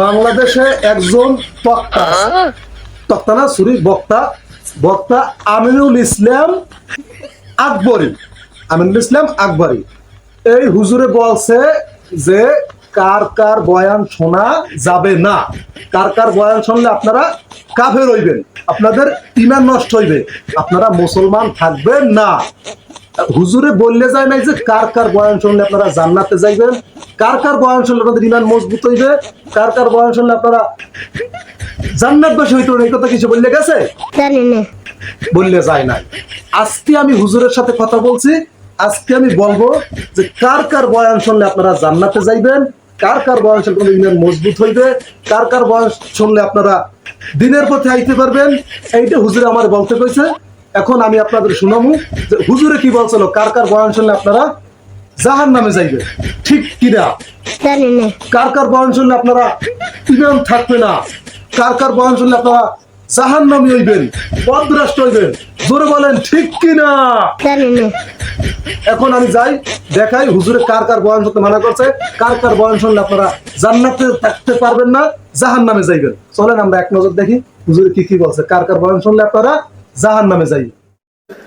বাংলাদেশে একজন বক্তা আমিনুল ইসলাম আকবরী এই হুজুরে বলছে যে কার কার বয়ান শোনা যাবে না, কার কার বয়ান শুনলে আপনারা কাফের হইবেন, আপনাদের ঈমান নষ্ট হইবে, আপনারা মুসলমান থাকবেন না। হুজুরে বললে যায় নাই যে কার কার বয়ান শুনলে আপনারা জান্নাতে যাইবেন, কার কার বয়ান শুনলে আপনাদের ঈমান মজবুত হইবে, কার কার বয়ান শুনলে আপনারা জান্নাতবাসী হইতে এই কথা কিছু বললে গেছে? জানি না, বললে যায় নাই। আজকে আমি হুজুরের সাথে কথা বলছি, আজকে আমি বলবো যে কার কার বয়ান শুনলে আপনারা জান্নাতে যাইবেন, কার কার বয়ান শুনলে আপনাদের ঈমান মজবুত হইবে, কার কার বয়ান শুনলে আপনারা দিনের পথে আইতে পারবেন, এইটা হুজুরে আমার বলতে কইছে। এখন আমি আপনাদের শুনামু যে হুজুরে কি বলছিল, কার কার বয়ান শুনলে আপনারা জাহান্নামে যাইবেন, ঠিক কিনা? জানি না। কার কার বয়ান শুনলে আপনারা ঈমান থাকবে না, কার কার বয়ান শুনলে আপনারা জাহান্নামী হইবেন, পথভ্রষ্ট হইবেন, জোরে বলেন ঠিক কিনা? জানি না। এখন আমি যাই দেখাই হুজুরে কার কার বয়ান শুনতে মানা করছে, কার কার বয়ান শুনলে আপনারা জান্নাতে থাকতে পারবেন না, জাহান্নামে যাইবেন। চলেন আমরা এক নজর দেখি হুজুরে কি কি বলছে, কার কার বয়ান শুনলে আপনারা জাহান্নামে যাইবেন।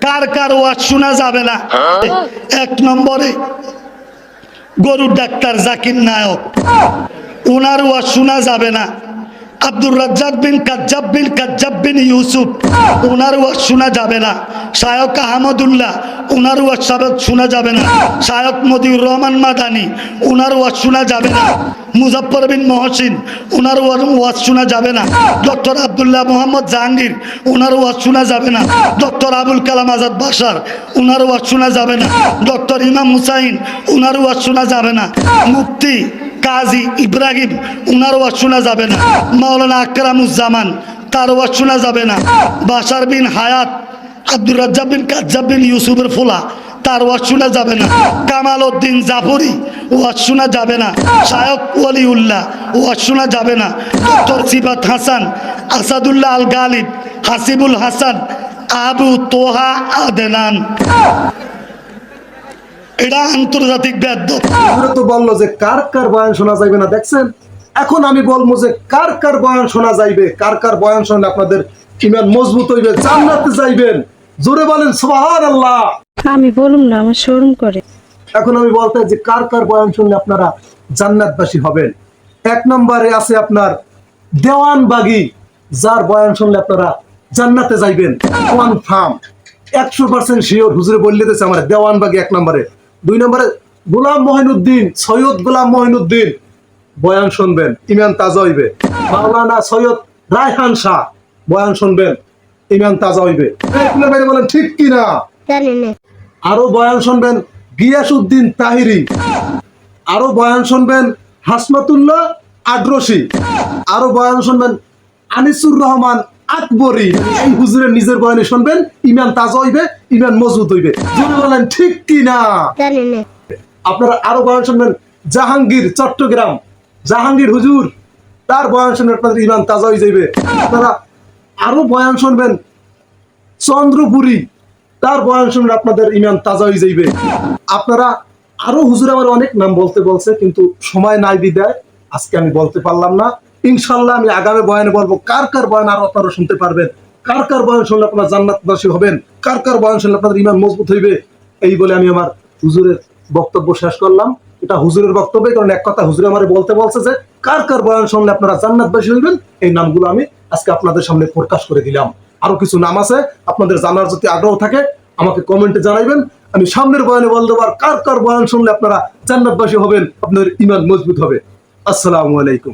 কার কার ওয়াজ শোনা যাবে না? এক নম্বরে গরুর ডাক্তার জাকির নায়ক, ওনার ওয়াজ শোনা যাবে না। আব্দুর রাজ্জাক কাজ্জাব বিন ইউসুফ, ওনার ওয়াজ শোনা যাবে না। শায়ক আহমদুল্লাহ, ওনার ওয়াজ শোনা যাবে না। শায়ক মদিউর রহমান মাদানী, ওনার ওয়াজ শোনা যাবে না। মুজাফফর বিন মহসিন, ওনার ওয়াজ শোনা যাবে না। ডক্টর আব্দুল্লাহ মোহাম্মদ জাহাঙ্গীর, ওনার ওয়াজ শোনা যাবে না। ডক্টর আবুল কালাম আজাদ বাশার, ওনার ওয়াজ শোনা যাবে না। ডক্টর ইমাম হুসাইন, ওনার ওয়াজ শোনা যাবে না। মুফতি কাজী ইব্রাহিম, ওনার ওয়াজ শোনা যাবে না। মাওলানা আকরামুজ্জামান, তার ওয়াজ শোনা যাবে না। বাশার বিন হায়াত, আব্দুর রাজ্জাক কাজ্জাব বিন ইউসুফের ফোলা, তার ওয়াজ শোনা যাবে না। কামাল উদ্দিন জাফরি, ওয়াজ শোনা যাবে না। শায়ক ওয়ালিউল্লাহ, ওয়াজ শোনা যাবে না। ডক্টর সিফাত হাসান, আসাদুল্লাহ আল গালিব, হাসিবুল হাসান, আবু তোহা আদনান, এটা আন্তর্জাতিক বেদ্য। তো বললো যে কার কার বয়ান শোনা যাইবে না, দেখছেন? এখন আমি বলবো যে কার কার বয়ান শোনা যাইবে, কার কার বয়ান শুনলে আপনাদের ঈমান মজবুত হইবে, জান্নাতে যাইবেন, জোরে বলেন সুবহানাল্লাহ। আমি বলুম না, আমার শরম করে। এখন আমি বলতে যে কার কার বয়ান শুনলে আপনারা জান্নাতবাসী হবেন। এক নম্বরে আছে আপনার দেওয়ানবাগী, যার বয়ান শুনলে আপনারা জান্নাতে যাইবেন, কনফার্ম 100% শিওর। হুজুরে বললে দিয়েছে আমার দেওয়ানবাগী এক নম্বরে। দুই নম্বরে গোলাম মহিনুদ্দিন, সৈয়দ গোলাম মহিনুদ্দিন, বয়ান শুনবেন, ঈমান তাজা হইবে। মাওলানা সৈয়দ রায়হান শাহ, বয়ান শুনবেন, ঈমান তাজা হইবে। বলেন ঠিক কিনা? জানি না। আরো বয়ান শুনবেন গিয়াসউদ্দিন তাহিরি, আরো বয়ান শুনবেন হাসমাতুল্লাহ আদ্রসি, আরো বয়ান শুনবেন আনিসুর রহমান আকবরী। এই হুজুরের নিজের বয়ানে শুনবেন, ঈমান তাজা হইবে, ঈমান মজবুত হইবে। যদি বলেন ঠিক কিনা? জানি না। আপনারা আরো বয়ান শুনবেন জাহাঙ্গীর চট্টগ্রাম, জাহাঙ্গীর হুজুর, তার বয়ান শুনবেন আপনাদের ঈমান তাজা হয়ে যাইবে। আপনারা আরো বয়ান শুনবেন চন্দ্রপুরী, তার বয়ান শুনলে আপনাদের ঈমান তাজা হয়ে যাইবে। আপনারা আরো হুজুর আমার অনেক নাম বলতে বলছে, কিন্তু সময় নাই বিদায় আজকে আমি বলতে পারলাম না। ইনশাল্লাহ আমি আগামী বয়ানে বলবো কার কার বয়ান আরো আপনারা শুনতে পারবেন, কার কার বয়ান শুনলে আপনারা জান্নাতবাসী হবেন, কার কার বয়ান শুনলে আপনাদের ঈমান মজবুত হইবে। এই বলে আমি আমার হুজুরের বক্তব্য শেষ করলাম। এটা হুজুরের বক্তব্য, কারণ এক কথা হুজুর আমার বলতে বলছে যে কার কার বয়ান শুনলে আপনারা জান্নাতবাসী হইবেন। এই নামগুলো আমি আজকে আপনাদের সামনে প্রকাশ করে দিলাম। আরো কিছু নাম আছে, আপনাদের জানার যদি আগ্রহ থাকে আমাকে কমেন্টে জানাইবেন। আমি সামনের বয়ানে বলতে পার কার কার বয়ান শুনলে আপনারা জান্নাতবাসী হবেন, আপনাদের ঈমান মজবুত হবে। আসসালামু আলাইকুম।